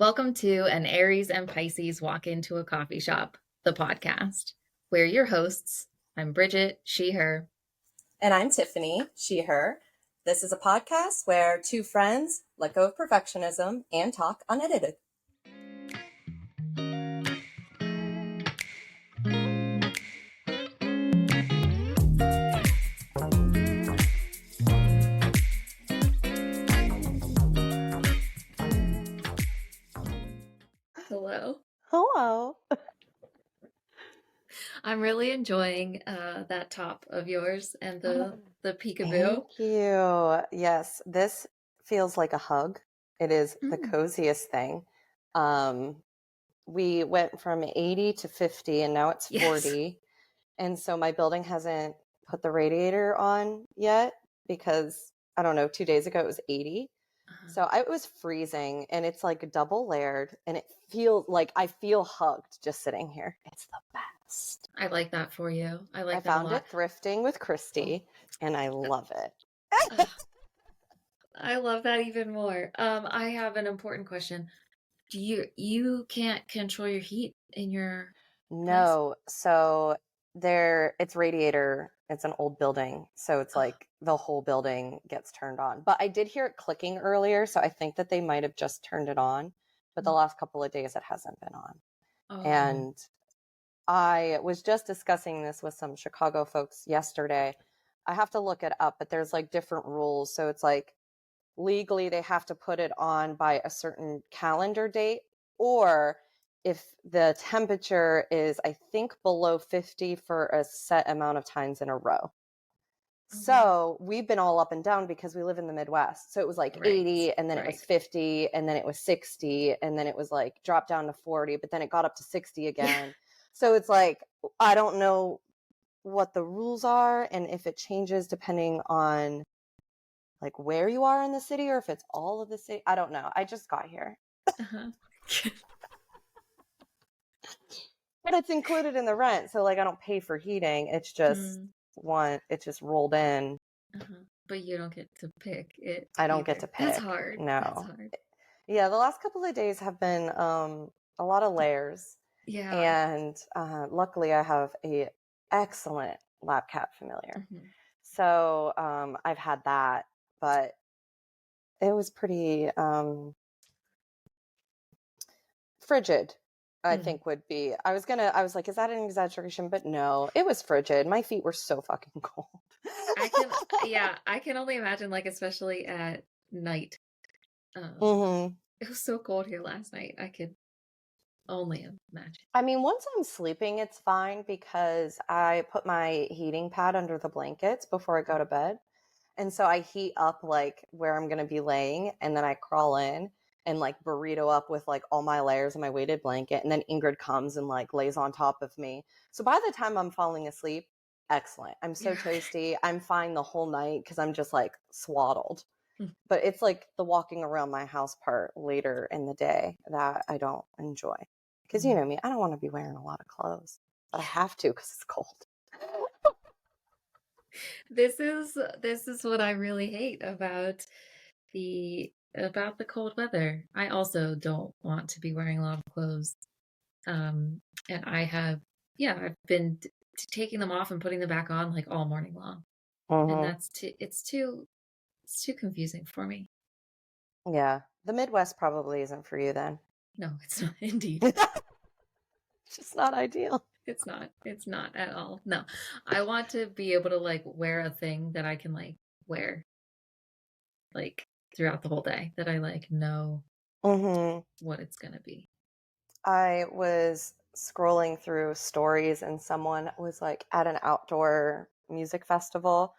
Welcome to An Aries and Pisces Walk Into a Coffee Shop, the podcast. We're your hosts. I'm Bridget, she, her. And I'm Tiffany, she, her. This is a podcast where two friends let go of perfectionism and talk unedited. Hello. Hello. I'm really enjoying that top of yours and the peekaboo. Thank you. Yes, this feels like a hug. It is the Mm. coziest thing. We went from 80 to 50 and now it's Yes. 40. And so my building hasn't put the radiator on yet because, I don't know, 2 days ago it was 80. So it was freezing and it's like double layered and it feels like I feel hugged just sitting here. It's the best. I like that for you. I like I that a found lot. it thrifting with Christy and I love it. I love that even more. I have an important question. Do you can't control your heat in your place? No, so it's radiator. It's an old building, so it's like the whole building gets turned on. But I did hear it clicking earlier, so I think that they might have just turned it on. But the last couple of days it hasn't been on. Oh. And I was just discussing this with some Chicago folks yesterday. I have to look it up, but there's like different rules. So it's like legally they have to put it on by a certain calendar date, or if the temperature is, I think, below 50 for a set amount of times in a row. So we've been all up and down because we live in the Midwest. So it was like 80 and then it was 50 and then it was 60 and then it was like dropped down to 40, but then it got up to 60 again. So it's like, I don't know what the rules are and if it changes depending on like where you are in the city or if it's all of the city. I don't know. I just got here. But it's included in the rent. So like I don't pay for heating. It's just it's just rolled in. But you don't get to pick it. I don't get to pick. That's hard. No. That's hard. Yeah, the last couple of days have been a lot of layers. Yeah. And luckily I have a excellent lab cat familiar. So I've had that, but it was pretty frigid, I think would be. I was like, is that an exaggeration? But no, it was frigid. My feet were so fucking cold. I can only imagine, like, especially at night. It was so cold here last night. I could only imagine. I mean, once I'm sleeping, it's fine because I put my heating pad under the blankets before I go to bed. And so I heat up like where I'm going to be laying and then I crawl in and like burrito up with like all my layers and my weighted blanket. And then Ingrid comes and like lays on top of me. So by the time I'm falling asleep, excellent. I'm so toasty. I'm fine the whole night because I'm just like swaddled. But it's like the walking around my house part later in the day that I don't enjoy. Because you know me, I don't want to be wearing a lot of clothes, but I have to because it's cold. This is what I really hate about the cold weather. I also don't want to be wearing a lot of clothes. And I've been taking them off and putting them back on like all morning long. And it's too confusing for me. Yeah. The Midwest probably isn't for you then. No, it's not, indeed. It's just not ideal. It's not at all. No. I want to be able to like wear a thing that I can like wear like throughout the whole day, that I like know what it's gonna be. I was scrolling through stories and someone was like at an outdoor music festival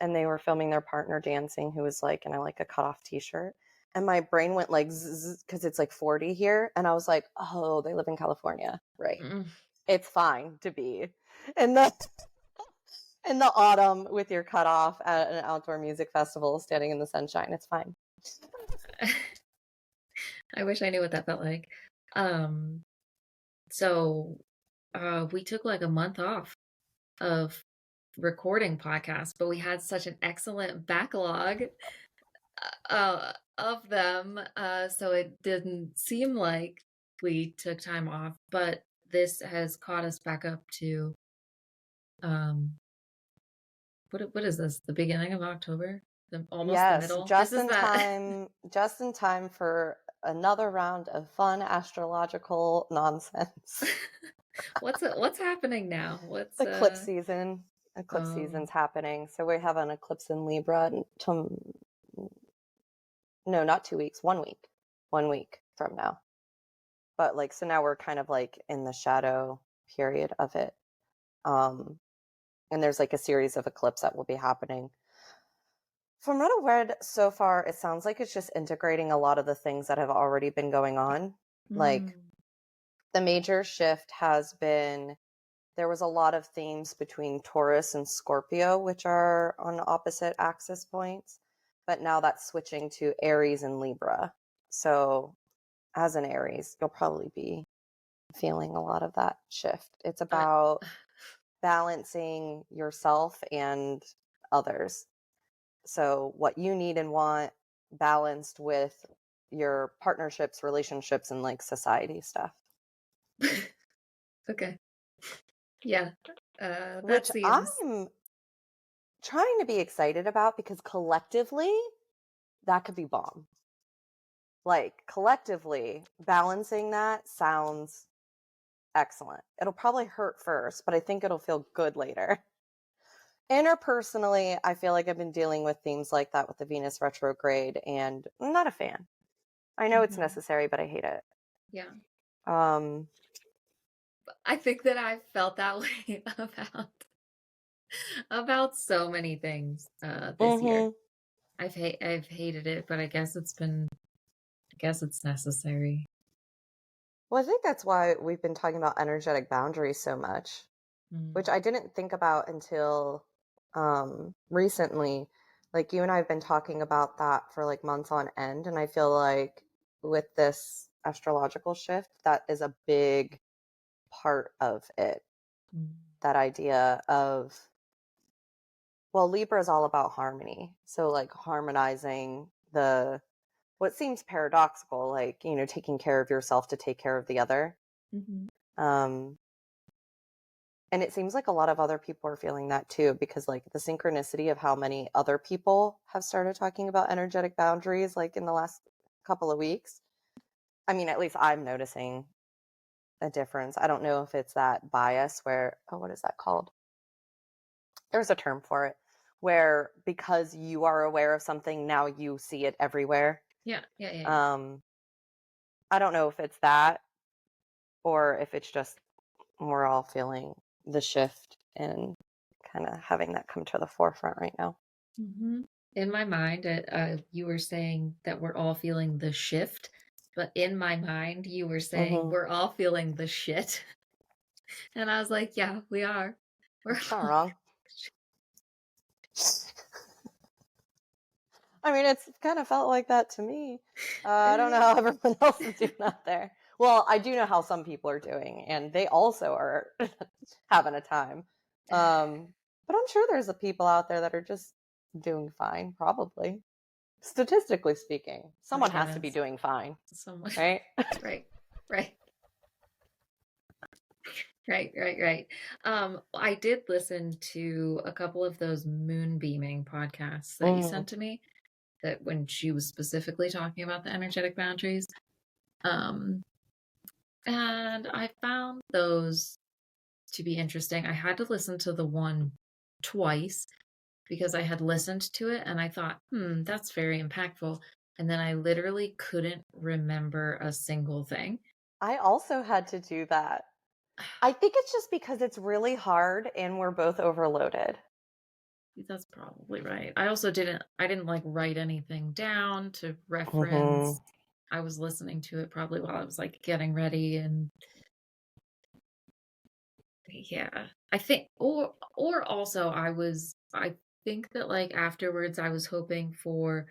and they were filming their partner dancing who was like in a cutoff t-shirt. And my brain went like zzz because it's like 40 here. And I was like, oh, they live in California. Right. It's fine to be in the autumn with your cutoff at an outdoor music festival standing in the sunshine. It's fine. I wish I knew what that felt like. So we took like a month off of recording podcasts, but we had such an excellent backlog of them, so it didn't seem like we took time off, but this has caught us back up to, um, what is this? The beginning of October? Almost the Yes, middle? This is that just in time for another round of fun astrological nonsense. what's happening now? What's Eclipse season. Eclipse oh, season's happening. So we have an eclipse in Libra no, not 2 weeks, 1 week. 1 week from now. But like so now we're kind of like in the shadow period of it. Um and there's like a series of eclipses that will be happening. From what I've read so far, it sounds like it's just integrating a lot of the things that have already been going on. Like mm, the major shift has been there was a lot of themes between Taurus and Scorpio, which are on opposite axis points, but now that's switching to Aries and Libra. So, as an Aries, you'll probably be feeling a lot of that shift. It's I about balancing yourself and others. So, what you need and want balanced with your partnerships, relationships, and like society stuff, okay. Yeah. That which seems I'm trying to be excited about because collectively that could be bomb. Like collectively balancing that sounds excellent. It'll probably hurt first, but I think it'll feel good later. Interpersonally, I feel like I've been dealing with themes like that with the Venus retrograde, and I'm not a fan. I know it's mhm, necessary, but I hate it. yeah. Um, I think that I've felt that way about so many things this year. mhm. I've hated it, but I guess it's necessary. Well, I think that's why we've been talking about energetic boundaries so much, Mm, which I didn't think about until recently. Like you and I have been talking about that for like months on end, and I feel like with this astrological shift, that is a big part of it. mm, That idea of well, Libra is all about harmony. So like harmonizing the what seems paradoxical, like, you know, taking care of yourself to take care of the other. mhm, Um And it seems like a lot of other people are feeling that too, because like the synchronicity of how many other people have started talking about energetic boundaries, like in the last couple of weeks. I mean, at least I'm noticing a difference. I don't know if it's that bias where, oh, what is that called? There's a term for it, where because you are aware of something, now you see it everywhere. yeah, yeah, yeah, yeah. Um, I don't know if it's that or if it's just we're all feeling the shift and kind of having that come to the forefront right now. Mhm. In my mind, you were saying that we're all feeling the shift, but in my mind, you were saying Hmm. we're all feeling the shit. And I was like, yeah, we are. We're It's not all wrong. I mean, it's kind of felt like that to me. I don't know how everyone else is doing out there. Well, I do know how some people are doing, and they also are having a time. But I'm sure there's a people out there that are just doing fine, probably. Statistically speaking, my someone has to be goodness. doing fine, Someone right? right, right, right. I did listen to a couple of those moonbeaming podcasts that you Mm. sent to me that when she was specifically talking about the energetic boundaries. Um, and I found those to be interesting. I had to listen to the one twice because I had listened to it and I thought, that's very impactful. And then I literally couldn't remember a single thing. I also had to do that. I think it's just because it's really hard and we're both overloaded. That's probably right. I didn't like write anything down to Hmm. reference. I was listening to it probably while I was like getting ready and yeah. Or also I think that like afterwards I was hoping for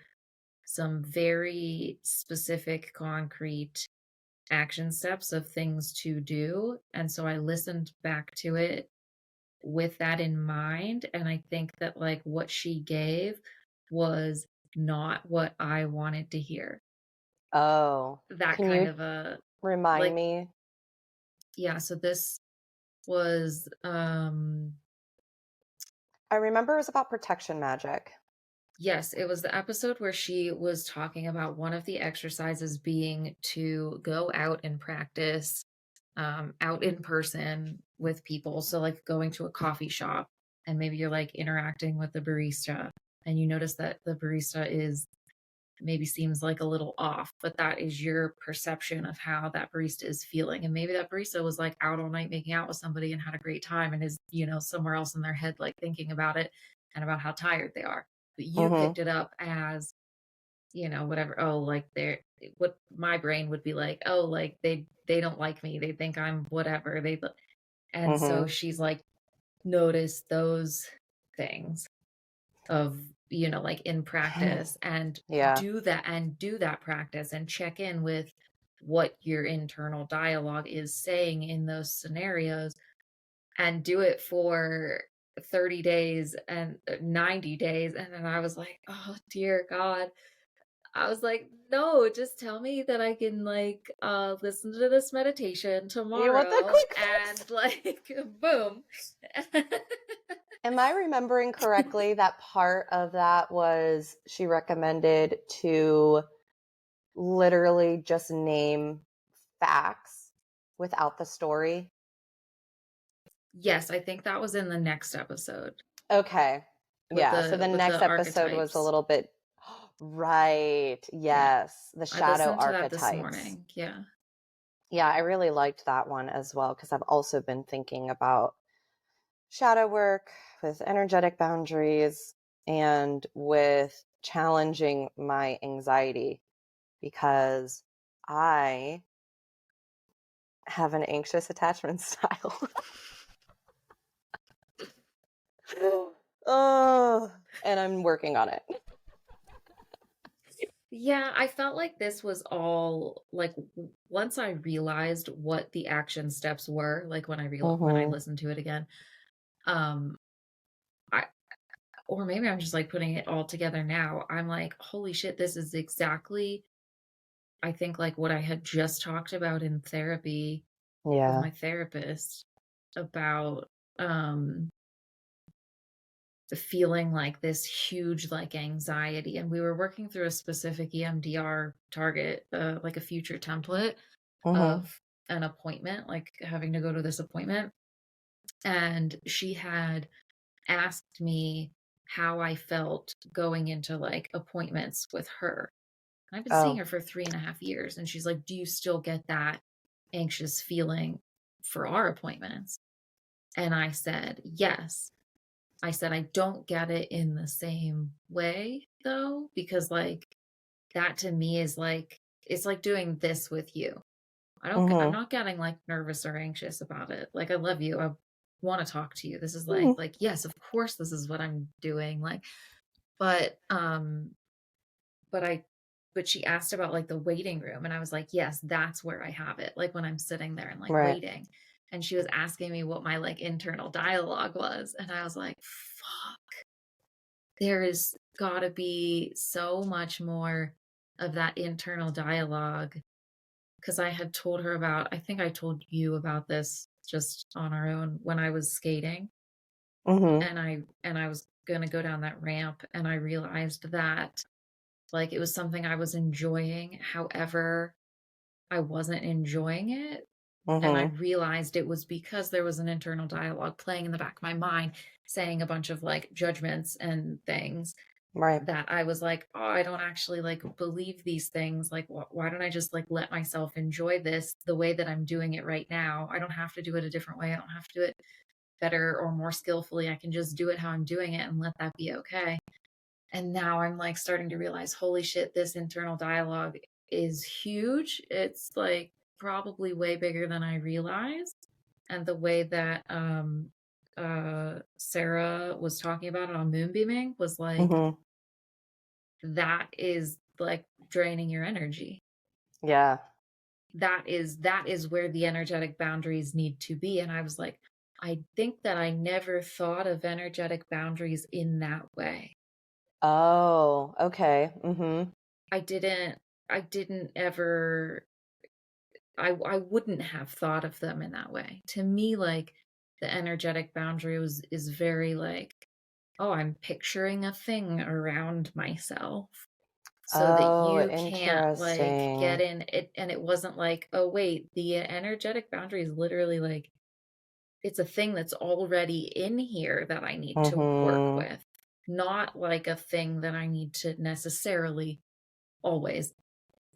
some very specific concrete action steps of things to do. And so I listened back to it with that in mind. And I think that like what she gave was not what I wanted to hear. Oh, That can kind you of a remind like me? yeah, so this was I remember it was about protection magic. yes, it was the episode where she was talking about one of the exercises being to go out and practice out in person with people. So, like going to a coffee shop and maybe you're like interacting with the barista and you notice that the barista is maybe seems like a little off, but that is your perception of how that barista is feeling. And maybe that barista was like out all night making out with somebody and had a great time and is, somewhere else in their head, like thinking about it and about how tired they are. But you Mhm. picked it up as, whatever. Oh, like what my brain would be like, oh, like they don't like me. They think I'm whatever. And so Mhm. she's like, notice those things of like in practice and Yeah. do that practice and check in with what your internal dialogue is saying in those scenarios and do it for 30 days and 90 days. And then I was like, oh dear God. I was like, no, just tell me that I can like listen to this meditation You want the tomorrow quick and fix? like boom. Am I remembering correctly that part of that was she recommended to literally just name facts without the story? Yes, I think that was in the next episode Okay. with Yeah. So the the with next the episode was a archetypes. little bit right. Yeah. Yes. The I shadow listened to that this archetypes. morning. Yeah. Yeah, I really liked that one as well because I've also been thinking about shadow work with energetic boundaries and with challenging my anxiety because I have an anxious attachment style. Oh, and I'm working on it. Yeah, I felt like this was all like once I realized what the action steps were, like when I Mm-hmm. listened to it again, um I or maybe I'm just like putting it all together now. I'm like, holy shit, this is exactly I think like what I had just talked about in therapy with Yeah. my therapist about um feeling like this huge like anxiety and we were working through a specific EMDR target like a future template Mm-hmm. of an appointment like having to go to this appointment and she had asked me how I felt going into like appointments with her. And I've been seeing Oh. her for 3.5 years and she's like, do you still get that anxious feeling for our appointments? And I said yes. I said, I don't get it in the same way though, because like that to me is like, it's like doing this with you. I'm Mm-hmm. not getting like nervous or anxious about it. Like, I love you. I want to talk to you. This is Mm-hmm. like, yes, of course, this is what I'm doing. Like, but, but I, but she asked about like the waiting room and I was like, yes, that's where I have it. Like when I'm sitting there and like Right. waiting. And she was asking me what my like internal dialogue was. And I was like, fuck. There is gotta be so much more of that internal dialogue because I had told her about I think I told you about this just on our own when I was skating Mm-hmm. and I was gonna go down that ramp and I realized that like it was something I was enjoying. However, I wasn't enjoying it. And I Mm-hmm. realized it was because there was an internal dialogue playing in the back of my mind, saying a bunch of like judgments and things Right. that I was like, oh, I don't actually like believe these things. Like, why don't I just like let myself enjoy this the way that I'm doing it right now? I don't have to do it a different way. I don't have to do it better or more skillfully. I can just do it how I'm doing it and let that be okay. And now I'm like starting to realize, holy shit, this internal dialogue is huge. It's like probably way bigger than I realized. And the way that Sarah was talking about it on Moonbeaming was like Mm-hmm. that is like draining your energy. Yeah. That is where the energetic boundaries need to be. And I was like, I think that I never thought of energetic boundaries in that way. Oh, okay. Mm-hmm. I didn't ever I wouldn't have thought of them in that way. To me, like, the energetic boundary is very like, oh, I'm picturing a thing around myself so that Oh, you can't like get interesting. in it. And it wasn't like, oh wait, the energetic boundary is literally like it's a thing that's already in here that I need to work Mm-hmm. with, not like a thing that I need to necessarily always,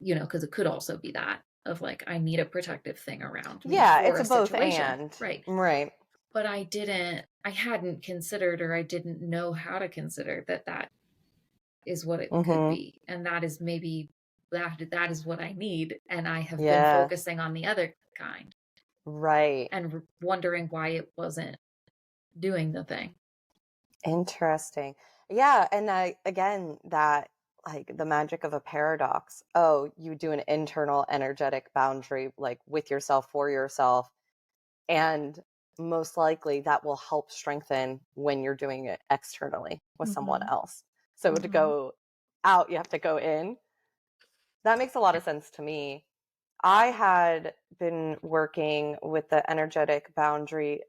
because it could also be that of like, I need a protective thing around me Yeah, for it's a a both situation. and. Right. Right. But I hadn't considered, or I didn't know how to consider that that is what it could Mm-hmm. be. And that is maybe that is what I need. And I have been Yeah. focusing on the other kind Right. and wondering why it wasn't doing the thing. Interesting. Yeah, and I again that like the magic of a paradox. Oh, you do an internal energetic boundary like with yourself for yourself, and most likely that will help strengthen when you're doing it externally with someone Hmm. else. So to Hmm. go out, you have to go in. That makes a lot of sense to me. I had been working with the energetic boundary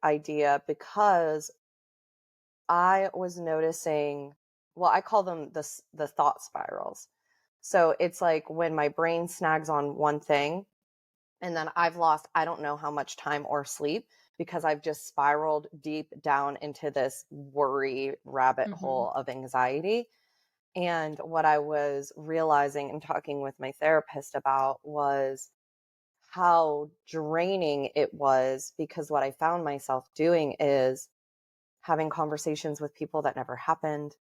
idea because I was noticing, well, I call them the thought spirals. So it's like when my brain snags on one thing and then I've lost I don't know how much time or sleep because I've just spiraled deep down into this worry rabbit Hmm. hole of anxiety. And what I was realizing and talking with my therapist about was how draining it was because what I found myself doing is having conversations with people that never happened,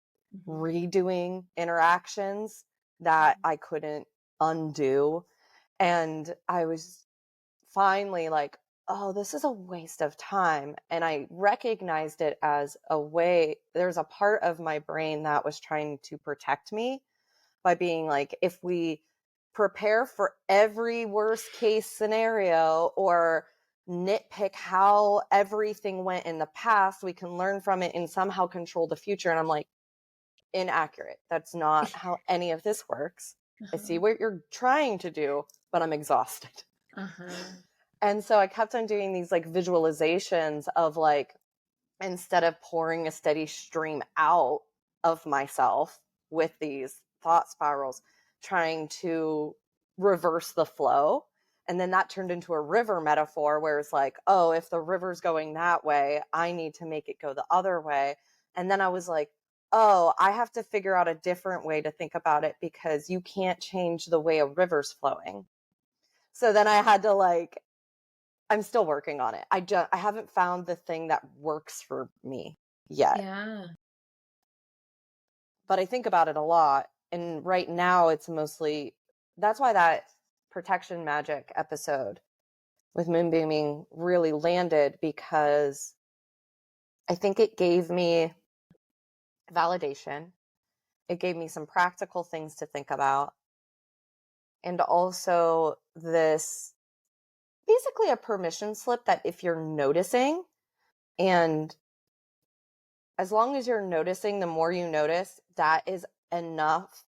Hmm. redoing interactions that I couldn't undo. And I was finally like, oh, this is a waste of time. And I recognized it as a way, there's a part of my brain that was trying to protect me by being like, if we prepare for every worst case scenario or nitpick how everything went in the past, we can learn from it and somehow control the future. And I'm like, inaccurate. That's not how any of this works. I see Uh-huh. what you're trying to do, but I'm exhausted. Uh-huh. And so I kept on doing these like visualizations of like, instead of pouring a steady stream out of myself with these thought spirals, trying to reverse the flow. And then that turned into a river metaphor where it's like, oh, if the river's going that way, I need to make it go the other way. And then I was like, oh, I have to figure out a different way to think about it because you can't change the way a river's flowing. So then I had to like, I'm still working on it. I haven't found the thing that works for me yet. Yeah. But I think about it a lot. And right now it's mostly that's why that protection magic episode with moonbeaming really landed because I think it gave me validation. It gave me some practical things to think about. And also this basically a permission slip that if you're noticing and as long as you're noticing, the more you notice, that is enough.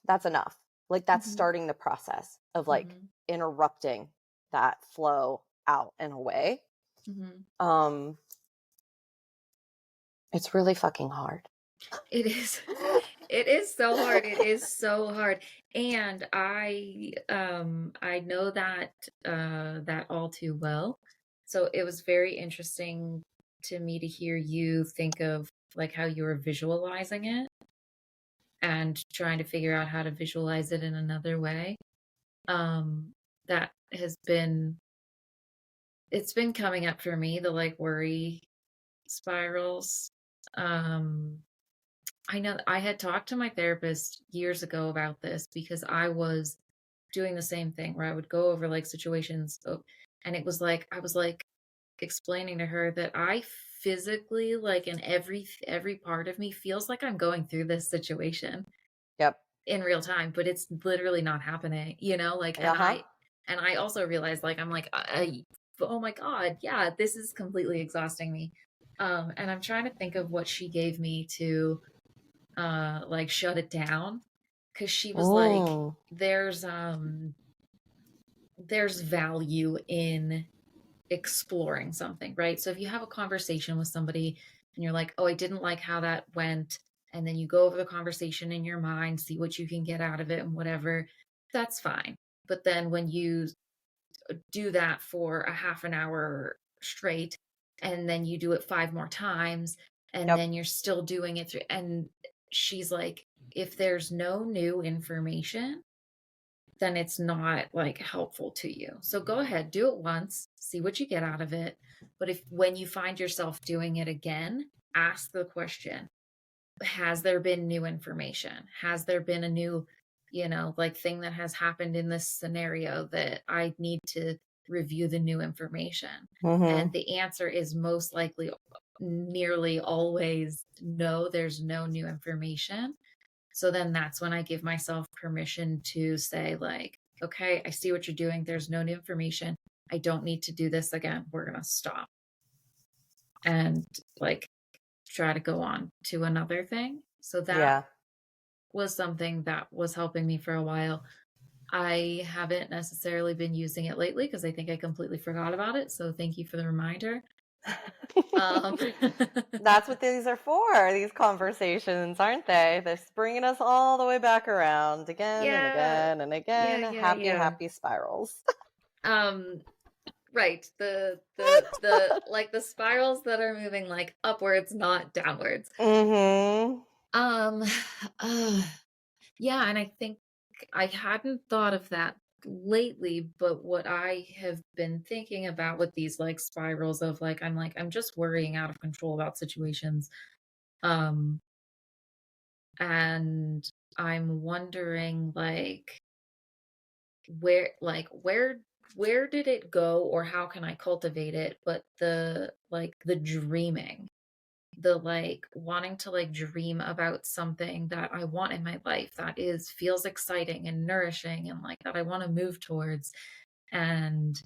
That's enough. Like that's Hmm. starting the process of like Hmm. interrupting that flow out and away. Hmm. Um, it's really fucking hard. It is. It is so hard. It is so hard. And I know that that all too well. So it was very interesting to me to hear you think of like how you were visualizing it and trying to figure out how to visualize it in another way. That has been it's been coming up for me, the like worry spirals. Um I know I had talked to my therapist years ago about this because I was doing the same thing where I would go over like situations, and it was like I was like explaining to her that I physically like in every part of me feels like I'm going through this situation Yep. in real time, but it's literally not happening, like, Uh huh. and I also realized like I'm like oh my god, yeah, this is completely exhausting me. And I'm trying to think of what she gave me to like shut it down, because she was like, Mm. there's um there's value in exploring something, right? So if you have a conversation with somebody and you're like, oh, I didn't like how that went, and then you go over the conversation in your mind, see what you can get out of it and whatever, that's fine. But then when you do that for a half an hour straight, and then you do it 5 more times, and Yep. then you're still doing it through, and she's like, if there's no new information, then it's not like helpful to you. So go ahead, do it once, see what you get out of it. But if when you find yourself doing it again, ask the question, has there been new information? Has there been a new, like thing that has happened in this scenario that I need to review the new information? And Mm-hmm. the answer is most likely nearly always no, there's no new information. So then that's when I give myself permission to say, like, okay, I see what you're doing. There's no new information. I don't need to do this again. We're going to stop and like try to go on to another thing. So that Yeah. was something that was helping me for a while. I haven't necessarily been using it lately because I think I completely forgot about it. So thank you for the reminder. Um, That's what these are for, these conversations, aren't they? They're bringing us all the way back around again and yeah, again and again. Happy, yeah. happy spirals. Um, right. The like the spirals that are moving like upwards, not downwards. Mm-hmm. Um, uh, yeah, and I think I hadn't thought of that lately, but what I have been thinking about with these like spirals of I'm just worrying out of control about situations. Um, and I'm wondering where did it go, or how can I cultivate it? But the dreaming, the like wanting to like dream about something that I want in my life that is feels exciting and nourishing and like that I want to move towards. And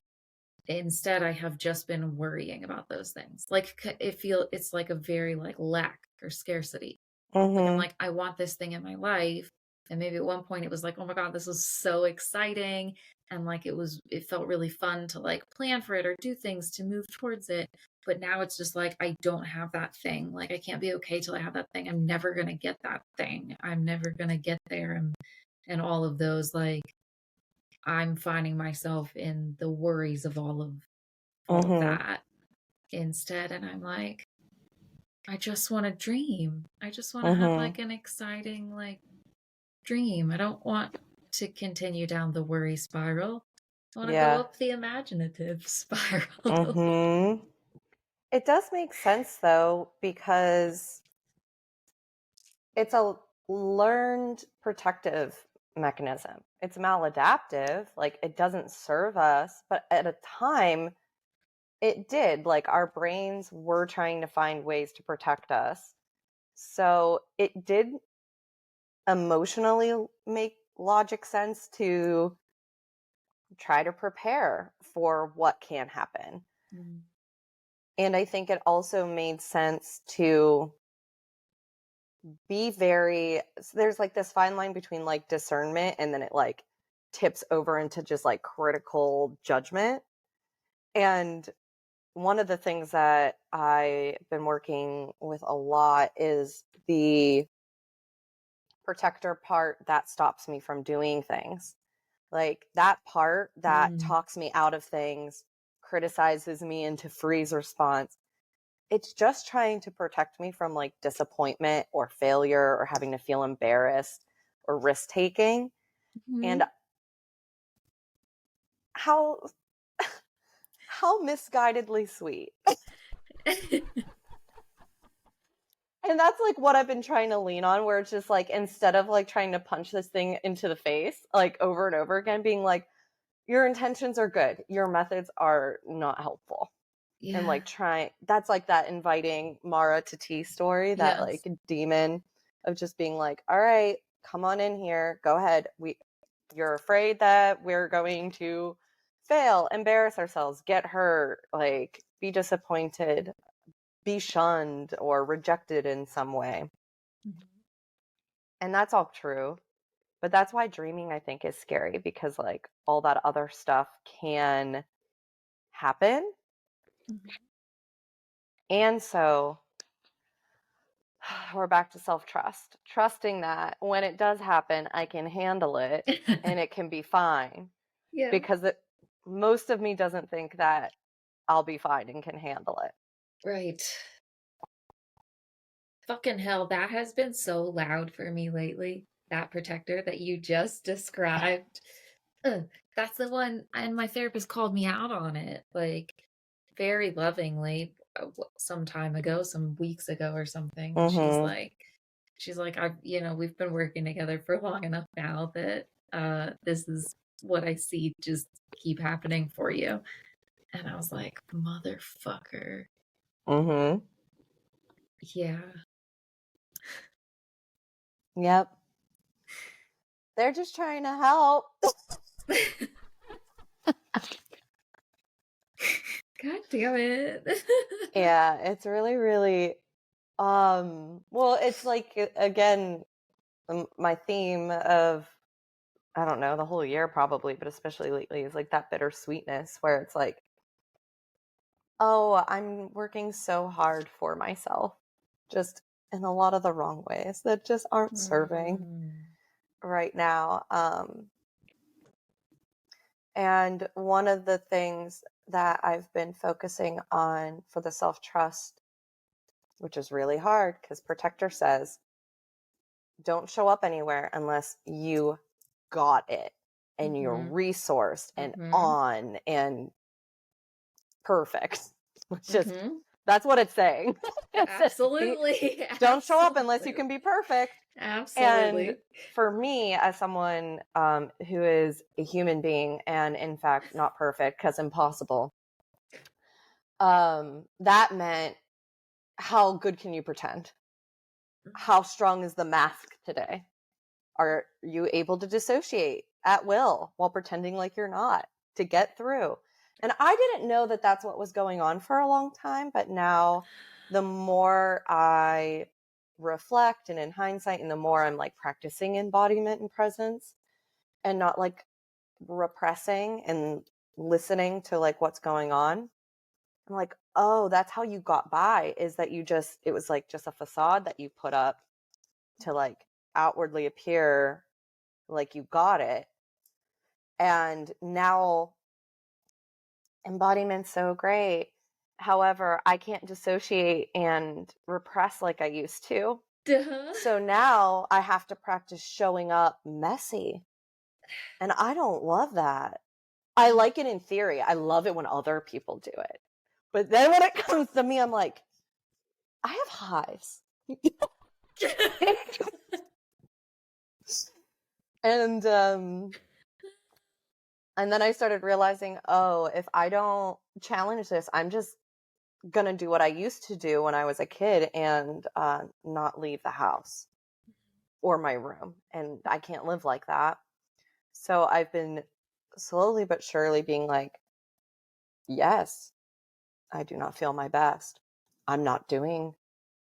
instead I have just been worrying about those things. It's like a very like lack or scarcity. Like I'm Mm-hmm. like, I want this thing in my life. And maybe at one point it was like, oh my God, this was so exciting. And like it felt really fun to like plan for it or do things to move towards it. But now it's just like, I don't have that thing. Like, I can't be okay till I have that thing. I'm never going to get that thing. I'm never going to get there. And all of those, like, I'm finding myself in the worries of all of Mm-hmm. that instead. And I'm like, I just want to dream. I just want to have Mm-hmm. like an exciting like dream. I don't want to continue down the worry spiral. I want to go Yeah. up the imaginative spiral. Mm-hmm. It does make sense though, because it's a learned protective mechanism. It's maladaptive, like it doesn't serve us, but at a time it did. Like our brains were trying to find ways to protect us. So it did emotionally make logic sense to try to prepare for what can happen. Mm. And I think it also made sense to be very, so there's like this fine line between like discernment and then it like tips over into just like critical judgment. And one of the things that I've been working with a lot is the protector part that stops me from doing things. Like that part that Mm. talks me out of things, criticizes me into freeze response. It's just trying to protect me from like disappointment or failure or having to feel embarrassed or risk taking. And Mhm. how how misguidedly sweet. And that's like what I've been trying to lean on, where it's just like instead of like trying to punch this thing into the face like over and over again, being like, your intentions are good, your methods are not helpful. And Yeah. like that's like that inviting Mara to tea story, that Yes. like demon of just being like, all right, come on in here, go ahead. You're afraid that we're going to fail, embarrass ourselves, get hurt, like be disappointed, be shunned or rejected in some way. Mhm. And that's all true. But that's why dreaming, I think, is scary, because like all that other stuff can happen. And so we're back to self-trust, trusting that when it does happen, I can handle it and it can be fine. Yeah. Because most of me doesn't think that I'll be fine and can handle it. Right. Fucking hell, that has been so loud for me lately. That protector that you just described. That's the one, and my therapist called me out on it, like very lovingly, some time ago, some weeks ago or something. Mm-hmm. She's like, we've been working together for long enough now that this is what I see just keep happening for you. And I was like, motherfucker. Mm-hmm. Yeah. Yep. They're just trying to help. God damn it. Yeah, it's really, really, well, it's like, again, my theme of, I don't know, the whole year probably, but especially lately, is like that bittersweetness where it's like, oh, I'm working so hard for myself, just in a lot of the wrong ways that just aren't serving right now. And one of the things that I've been focusing on for the self-trust, which is really hard because Protector says, don't show up anywhere unless you got it and you're resourced and on and perfect. It's just, that's what it's saying. Absolutely. Don't show up unless you can be perfect. Absolutely. And for me, as someone who is a human being and in fact not perfect because impossible, that meant, how good can you pretend? How strong is the mask today? Are you able to dissociate at will while pretending like you're not to get through? And I didn't know that that's what was going on for a long time, but now the more I reflect and in hindsight, and the more I'm like practicing embodiment and presence and not like repressing and listening to like what's going on, I'm like, oh, that's how you got by, is that it was like just a facade that you put up to like outwardly appear like you got it. And now embodiment's so great. However, I can't dissociate and repress like I used to. Duh. So now I have to practice showing up messy. And I don't love that. I like it in theory. I love it when other people do it. But then when it comes to me, I'm like, I have hives. And then I started realizing, oh, if I don't challenge this, I'm just gonna do what I used to do when I was a kid and not leave the house or my room. And I can't live like that. So I've been slowly but surely being like, yes, I do not feel my best. I'm not doing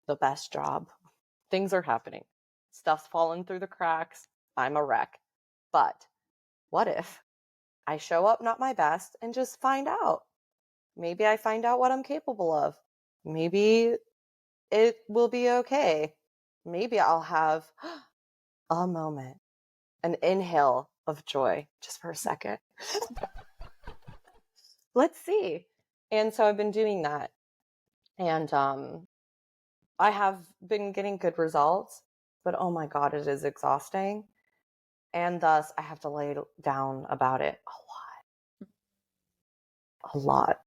the best job. Things are happening. Stuff's falling through the cracks. I'm a wreck. But what if I show up not my best and just find out? Maybe I find out what I'm capable of. Maybe it will be okay. Maybe I'll have a moment, an inhale of joy just for a second. Let's see. And so I've been doing that. And I have been getting good results, but oh my God, it is exhausting. And thus I have to lay down about it a lot. A lot.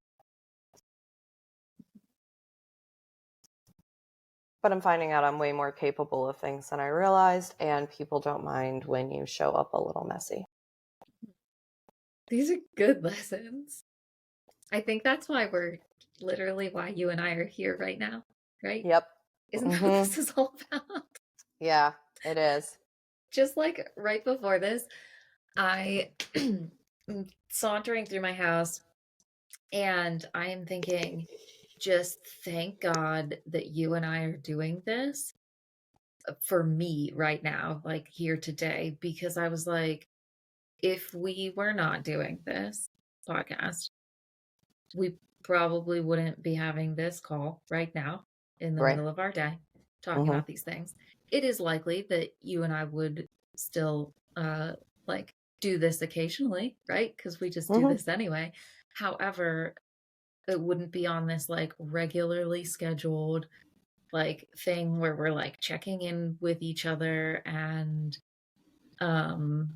But I'm finding out I'm way more capable of things than I realized, and people don't mind when you show up a little messy. These are good lessons. I think that's why you and I are here right now, right? Yep. Isn't that what this is all about? Yeah, it is. Just like right before this, I am sauntering through my house and I am thinking, just thank God that you and I are doing this for me right now, like here today, because I was like, if we were not doing this podcast, we probably wouldn't be having this call right now in the Right. middle of our day talking Mm-hmm. about these things. It is likely that you and I would still like do this occasionally, right? Because we just do Mm-hmm. this anyway. However, it wouldn't be on this like regularly scheduled like thing where we're like checking in with each other um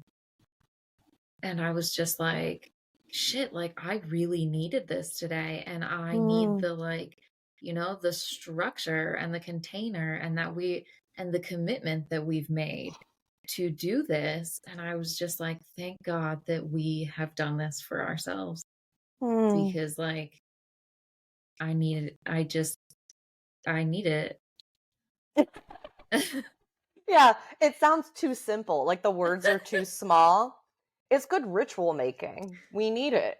and I was just like, shit, like I really needed this today. And I need Mm. the like, the structure and the container and the commitment that we've made to do this. And I was just like, thank God that we have done this for ourselves Mm. because like I need it. I need it. Yeah, it sounds too simple. Like the words are too small. It's good ritual making. We need it.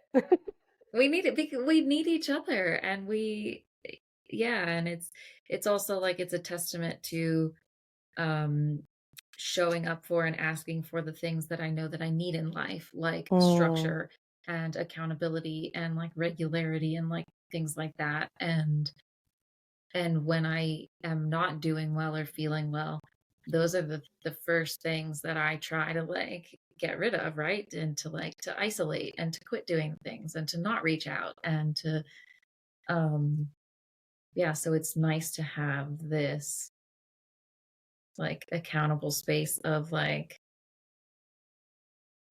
We need it because we need each other and yeah, and it's also like it's a testament to um showing up for and asking for the things that I know that I need in life, like Mm. structure and accountability and like regularity and like things like that. And when I am not doing well or feeling well, those are the first things that I try to like get rid of, right? And to isolate and to quit doing things and to not reach out and to um yeah, so it's nice to have this like accountable space of like,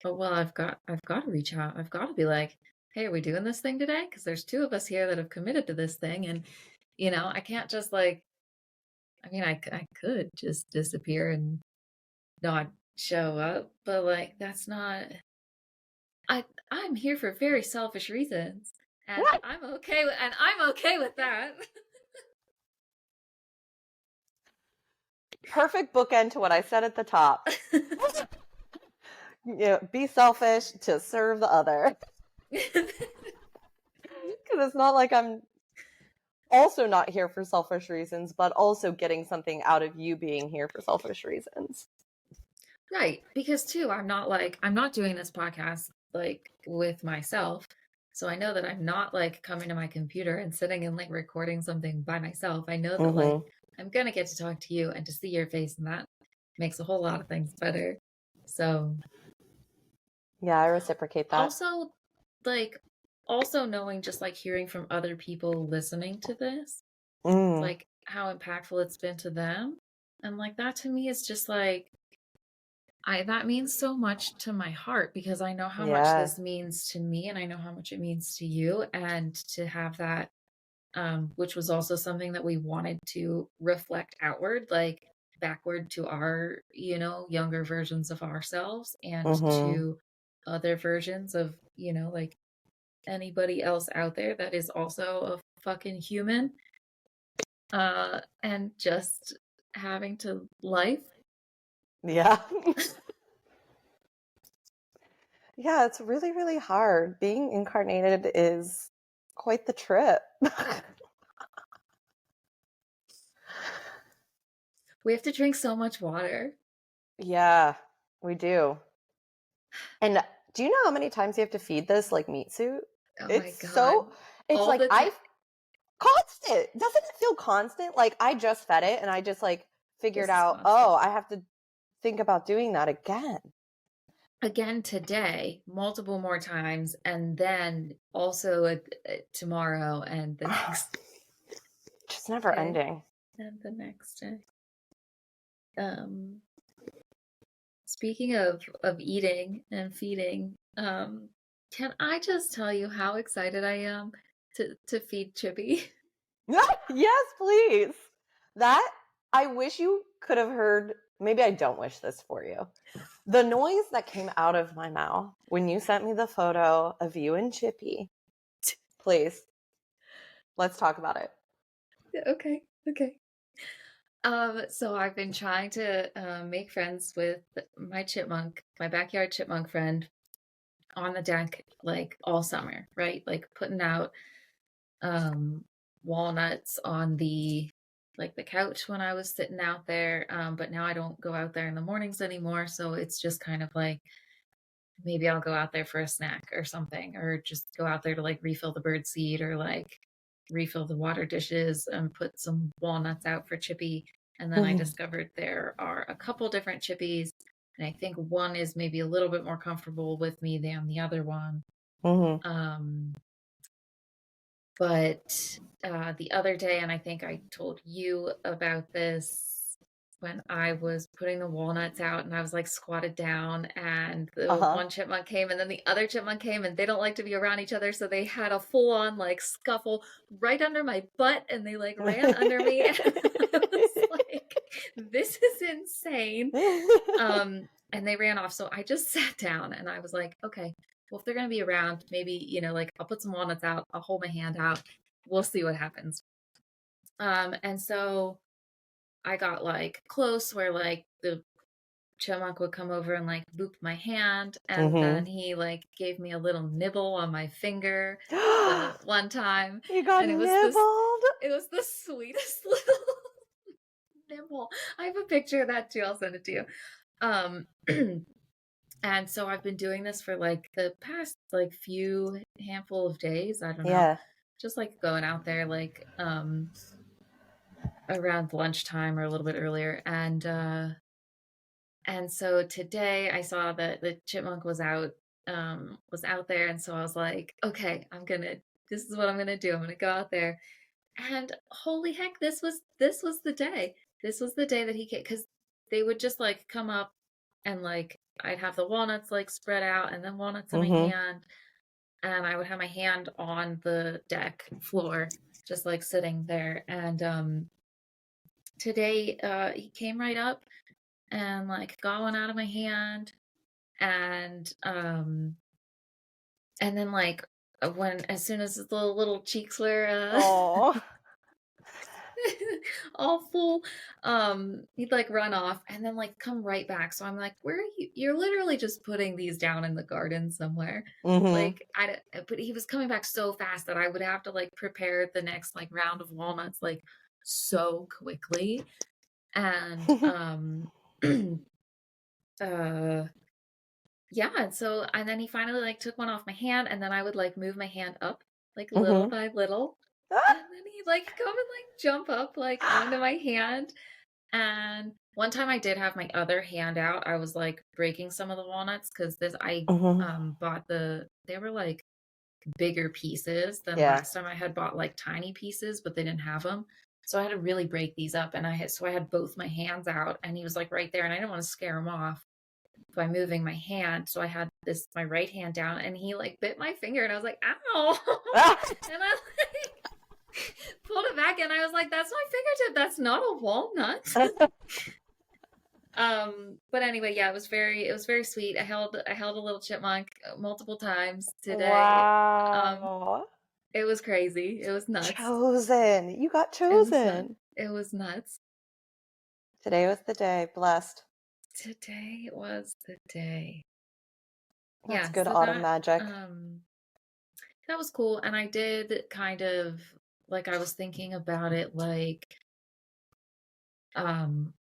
oh well, I've got to reach out. I've got to be like, hey, are we doing this thing today? Because there's two of us here that have committed to this thing, and I can't just like, I mean, I could just disappear and not show up, but like that's not. I'm here for very selfish reasons, and Yeah. I'm okay with that. Perfect bookend to what I said at the top. Be selfish to serve the other. Because it's not like I'm also not here for selfish reasons, but also getting something out of you being here for selfish reasons. Right. Because too, I'm not doing this podcast like with myself. So I know that I'm not like coming to my computer and sitting and like recording something by myself. I know that like Mm-hmm. I'm gonna get to talk to you and to see your face, and that makes a whole lot of things better. So Yeah, I reciprocate that. also like also knowing just like hearing from other people listening to this, Mm. like how impactful it's been to them. And like that to me is just like I that means so much to my heart because I know how much Yeah. this means to me and I know how much it means to you and to have that which was also something that we wanted to reflect outward like backward to our, younger versions of ourselves and Mm-hmm. to other versions of, like anybody else out there that is also a fucking human and just having to life. Yeah. Yeah, it's really, really hard. Being incarnated is quite the trip. We have to drink so much water. Yeah, we do. And do you know how many times you have to feed this like meat suit? Oh my It's god. so, it's All like the time. constant. Doesn't it feel constant? Like I just fed it and I just like figured This is out, constant. oh, I have to think about doing that again. Again today, multiple more times, and then also tomorrow and the next Just never day ending. and the next day. Um, Speaking of eating and feeding, can I just tell you how excited I am to feed Chippy? Yes, please. That, I wish you could have heard, maybe I don't wish this for you. The noise that came out of my mouth when you sent me the photo of you and Chippy. Please, let's talk about it. Okay, okay. So I've been trying to make friends with my backyard chipmunk friend on the deck like all summer, right? Like putting out um walnuts on the like the couch when I was sitting out there. But now I don't go out there in the mornings anymore. So it's just kind of like maybe I'll go out there for a snack or something, or just go out there to like refill the bird seed or like refill the water dishes and put some walnuts out for Chippy. And then I Mhm. discovered there are a couple different Chippies. And I think one is maybe a little bit more comfortable with me than the other one. Mhm. Um, but the other day, and I think I told you about this when I was putting the walnuts out and I was like squatted down, and the Uh-huh. one chipmunk came and then the other chipmunk came, and they don't like to be around each other. So they had a full on like scuffle right under my butt, and they like ran under me. And I was like, this is insane. And they ran off. So I just sat down and I was like, okay, well, if they're going to be around, maybe, like I'll put some walnuts out, I'll hold my hand out, we'll see what happens. And so I got like close where like the chipmunk would come over and like boop my hand. And then Mhm. he like gave me a little nibble on my finger the one time. You got And nibbled? it was the sweetest little nibble. I have a picture of that too. I'll send it to you. Um, And so I've been doing this for like the past like few handful of days. I don't know. Yeah. Just like going out there like around lunchtime or a little bit earlier. And so today I saw that the chipmunk was out there, and so I was like, okay, this is what I'm gonna do. I'm gonna go out there. And holy heck, this was the day. This was the day that he came, because they would just like come up and like I'd have the walnuts like spread out and then walnuts in my Mhm. hand, and I would have my hand on the deck floor, just like sitting there. And today he came right up and like got one out of my hand, and then like when as soon as his little cheeks were Oh. all full, he'd like run off and then like come right back. So I'm like, where are you? You're literally just putting these down in the garden somewhere. Mhm. Like but he was coming back so fast that I would have to like prepare the next like round of walnuts like so quickly. And uh yeah, and then he finally like took one off my hand, and then I would like move my hand up like little Mhm. by little, and Ah! then he'd like come and like jump up like onto my hand. And one time I did have my other hand out. I was like breaking some of the walnuts because this I Mhm. bought they were like bigger pieces than Yeah. last time. I had bought like tiny pieces, but they didn't have them. So I had to really break these up, and I had both my hands out, and he was like right there, and I didn't want to scare him off by moving my hand. So I had my right hand down, and he like bit my finger, and I was like, ow. Ah! And I like pulled it back, and I was like, that's my fingertip. That's not a walnut. But anyway, yeah, it was very sweet. I held a little chipmunk multiple times today. Um, Wow. it was crazy. It was nuts. Chosen. You got It was nuts. chosen. It was nuts. Today was the day. Blessed. Today was the day. That's Yeah, good so autumn magic. that was cool. And I did kind of like I was thinking about it like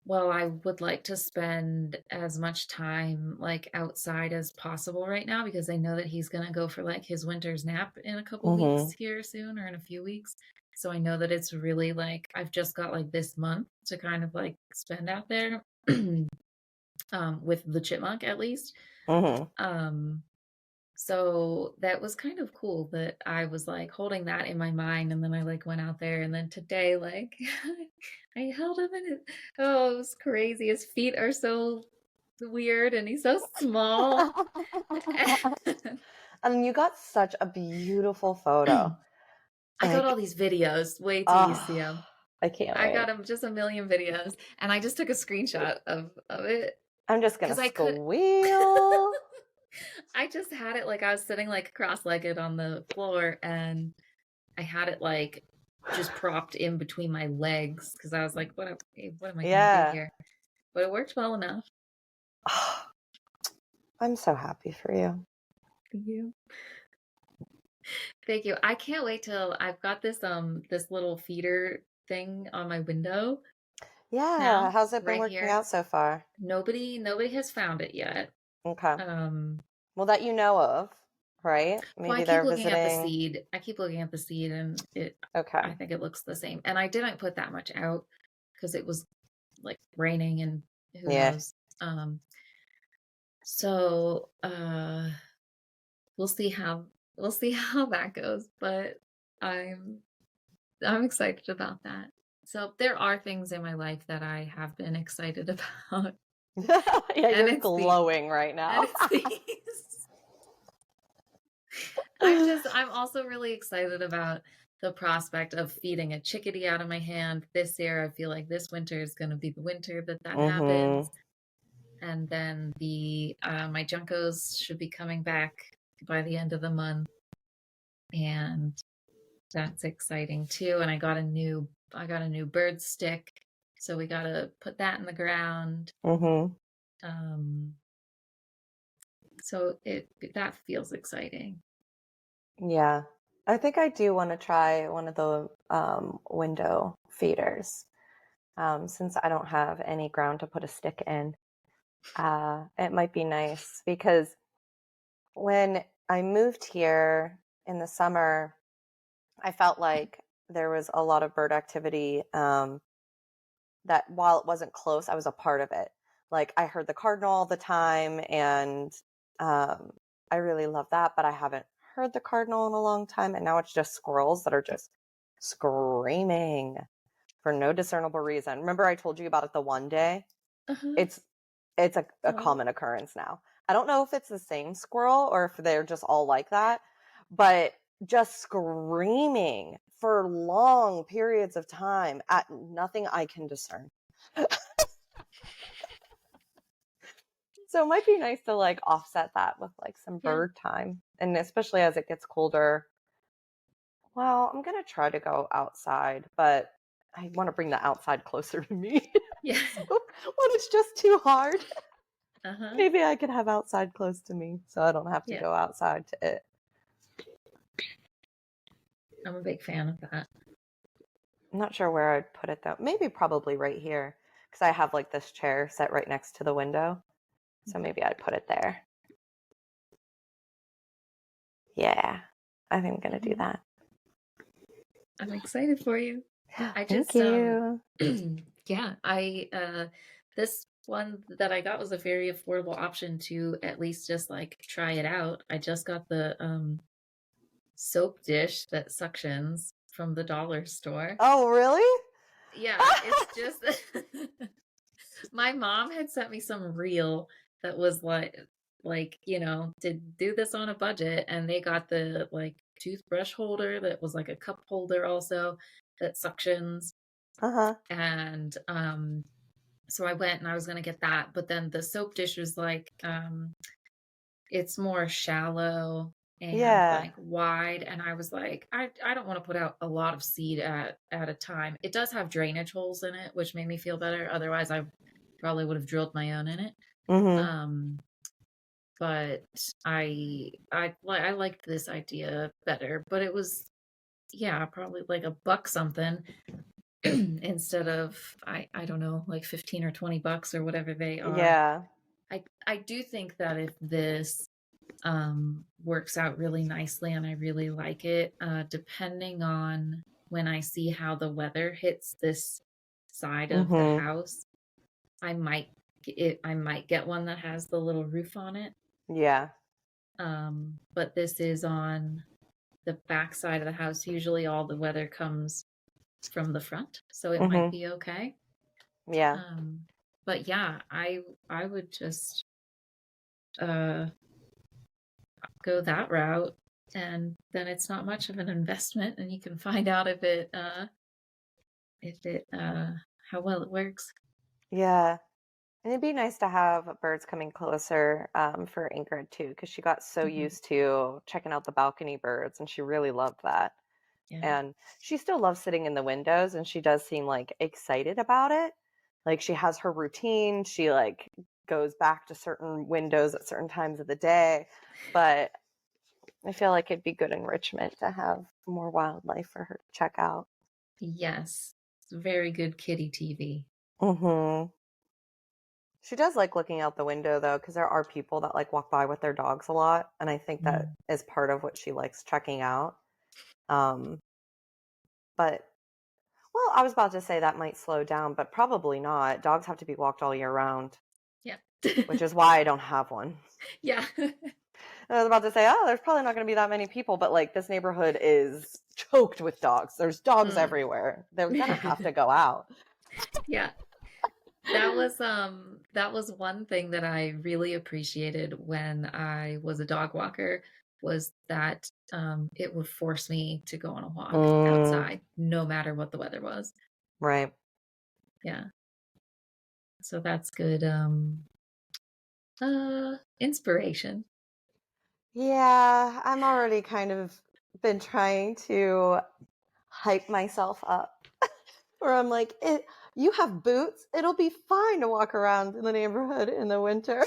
well, I would like to spend as much time like outside as possible right now because I know that he's gonna go for like his winter's nap in a couple weeks Mhm. here soon or in a few weeks. So I know that it's really like I've just got like this month to kind of like spend out there with the chipmunk at least. Mhm. Um So that was kind of cool that I was like holding that in my mind, and then I like went out there, and then today like I held him and oh, it was crazy. His feet are so weird and he's so small. And you got such a beautiful photo. I got all Like, these videos. Wait till you oh, see them. I can't I wait. got him just a million videos, and I just took a screenshot of it I'm just gonna because I could. squeal. I just had it like I was sitting like cross-legged on the floor, and I had it like just propped in between my legs because I was like, what am I gonna do Yeah. here? But it worked well enough. Oh, I'm so happy for you. Thank you. Thank you. I can't wait till I've got this little feeder thing on my window Yeah. now, How's it been right working here. out so far? Nobody has found it yet. Okay. Um, Well, that you know of, right? well, I Maybe keep they're looking at the visiting. seed. I keep looking at the seed, and Okay. I think it looks the same. And I didn't put that much out because it was like raining and who Yeah. knows. So we'll see how that goes. But I'm I'm excited about that. So there are things in my life that I have been excited about, Yeah, and you're it's the glowing right and now. it's these. I'm also really excited about the prospect of feeding a chickadee out of my hand this year. I feel like this winter is going to be the winter that Mm-hmm. happens. And then the my Junkos should be coming back by the end of the month, and that's exciting too. And I got a new bird stick, so we got to put that in the ground. Mm-hmm. Um, so it that feels exciting. Yeah. I think I do want to try one of the window feeders. Since I don't have any ground to put a stick in. It might be nice because when I moved here in the summer, I felt like there was a lot of bird activity, that while it wasn't close, I was a part of it. Like I heard the cardinal all the time, and um, I really love that, but I haven't heard the cardinal in a long time, and now it's just squirrels that are just screaming for no discernible reason. Remember I told you about it the one day? Uh-huh. It's it's a Oh, common occurrence now. I don't know if it's the same squirrel or if they're just all like that, but just screaming for long periods of time at nothing I can discern. So it might be nice to like offset that with like some yeah. bird time. And especially as it gets colder. Well, I'm gonna try to go outside, but I want to bring the outside closer to me. Yeah. So when it's just too hard, Uh-huh. maybe I could have outside close to me so I don't have to Yeah. go outside to it. I'm a big fan of that. I'm not sure where I'd put it though. Maybe probably right here because I have like this chair set right next to the window. So Okay. maybe I'd put it there. Yeah, I think I'm going to do Mhm. that. I'm excited for you. I Thank just you. yeah, I this one that I got was a very affordable option to at least just like try it out. I just got the soap dish that suctions from the dollar store. Oh, really? Yeah, it's just my mom had sent me some reel that was like, to do this on a budget, and they got the like toothbrush holder that was like a cup holder also that suctions. Uh-huh. And so I went and I was gonna get that, but then the soap dish was like it's more shallow and Yeah. like wide, and I was like I don't want to put out a lot of seed at a time. It does have drainage holes in it, which made me feel better. Otherwise I probably would have drilled my own in it. Mm-hmm. Um but I liked this idea better, but it was, yeah, probably like a buck something instead of I don't know, like 15 or 20 bucks or whatever they are. Yeah. I do think that if this works out really nicely and I really like it, depending on when I see how the weather hits this side of the Mm-hmm. house, I might get one that has the little roof on it. Yeah. But this is on the back side of the house. Usually all the weather comes from the front, so it might Mm-hmm. be okay. Yeah. Um, but yeah, I would just uh go that route, and then it's not much of an investment, and you can find out if it how well it works. Yeah. And it'd be nice to have birds coming closer, for Ingrid too, because she got so Hmm. used to checking out the balcony birds and she really loved that. Yeah. And she still loves sitting in the windows and she does seem like excited about it. Like she has her routine. She like goes back to certain windows at certain times of the day. But I feel like it'd be good enrichment to have more wildlife for her to check out. Yes. It's very good kitty TV. Mm-hmm. She does like looking out the window though, because there are people that like walk by with their dogs a lot, and I think that Mm. is part of what she likes checking out. Um, but well, I was about to say that might slow down, but probably not. Dogs have to be walked all year round, Yeah. which is why I don't have one. Yeah. I was about to say, oh, there's probably not going to be that many people, but like this neighborhood is choked with dogs. There's dogs Mm. everywhere. They're gonna have to go out. Yeah. That was one thing that I really appreciated when I was a dog walker was that it would force me to go on a walk Mm, outside no matter what the weather was. right. Yeah. So that's good inspiration. Yeah, I'm already kind of been trying to hype myself up. Where I'm like, you have boots, it'll be fine to walk around in the neighborhood in the winter.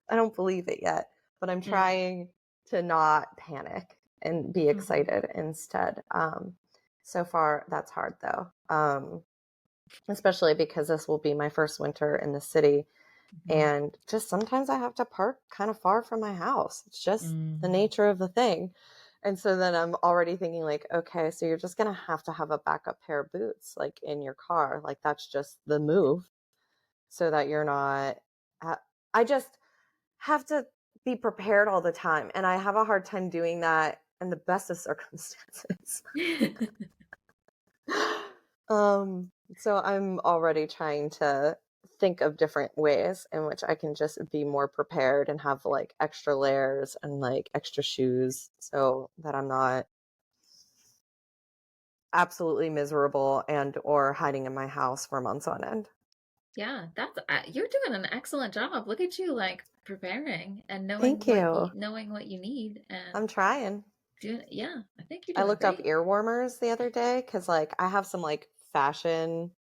I don't believe it yet, but I'm Mm. trying to not panic and be Mhm. excited instead. So far, that's hard though, especially because this will be my first winter in the city. Mhm. And just sometimes I have to park kind of far from my house. It's just the Mm. nature of the thing. And so then I'm already thinking like, okay, so you're just going to have a backup pair of boots like in your car. Like that's just the move so that you're not I just have to be prepared all the time, and I have a hard time doing that in the best of circumstances. So I'm already trying to think of different ways in which I can just be more prepared and have like extra layers and like extra shoes so that I'm not absolutely miserable and or hiding in my house for months on end. Yeah, that's you're doing an excellent job. Look at you like preparing and Thank you. knowing what you need I'm and trying. doing yeah, I think you're I doing looked up great. ear warmers the other day because like I have some like fashion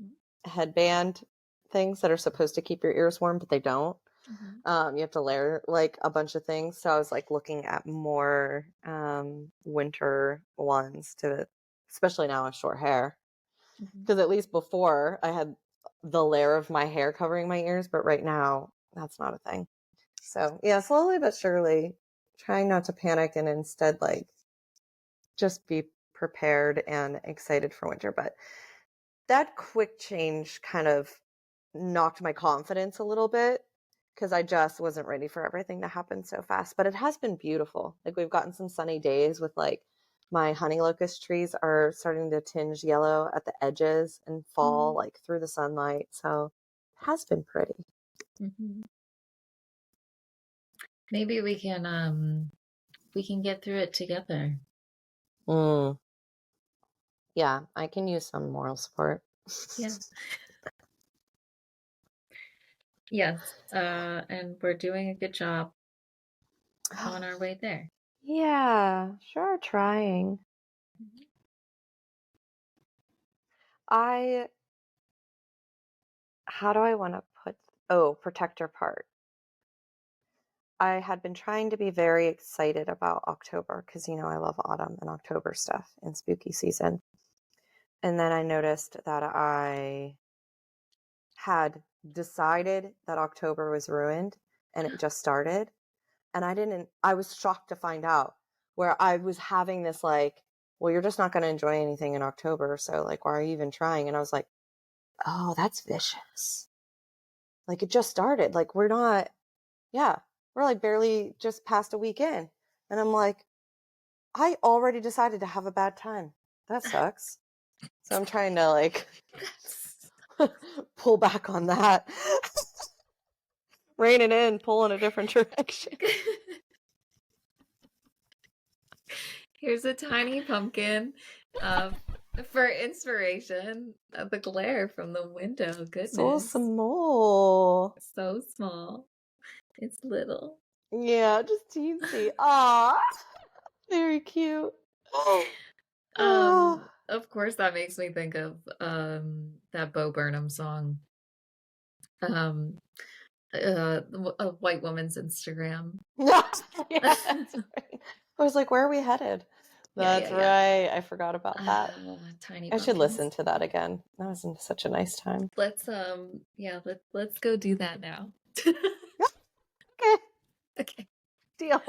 Mhm. headband things that are supposed to keep your ears warm, but they don't. Mhm. You have to layer like a bunch of things. So I was like looking at more winter ones to, especially now with short hair. Mhm. Because at least before I had the layer of my hair covering my ears, but right now that's not a thing. So yeah, slowly but surely trying not to panic and instead like just be prepared and excited for winter. But that quick change kind of knocked my confidence a little bit because I just wasn't ready for everything to happen so fast. But it has been beautiful. Like we've gotten some sunny days with like my honey locust trees are starting to tinge yellow at the edges and fall Mhm. like through the sunlight. So it has been pretty. Mhm. Maybe we can get through it together. Mm, yeah, I can use some moral support. Yeah. Yes. And we're doing a good job on our way there. Yeah, sure, trying. Mhm. I, how do I want to put, oh, protector part. I had been trying to be very excited about October because, you know, I love autumn and October stuff and spooky season. And then I noticed that I had decided that October was ruined and it just started. And I was shocked to find out where I was having this like, well, you're just not going to enjoy anything in October. So, like, why are you even trying? And I was like, oh, that's vicious. Like, it just started. Like, yeah, we're like barely just past a week in. And I'm like, I already decided to have a bad time. That sucks. So I'm trying to like That's pull back on that. Rein it in, pull in a different direction. Here's a tiny pumpkin uh, for inspiration. The glare from the window. So Goodness. small. So small. It's little. Yeah, just teensy. Ah, very cute. Oh. Of course, that makes me think of that Bo Burnham song, um, a white woman's Instagram. Yeah, that's right. I was like, where are we headed? That's Yeah. right. I forgot about that. Tiny I should listen pumpkins. to that again. That was such a nice time. Let's go do that now. Yeah, okay, Okay. deal.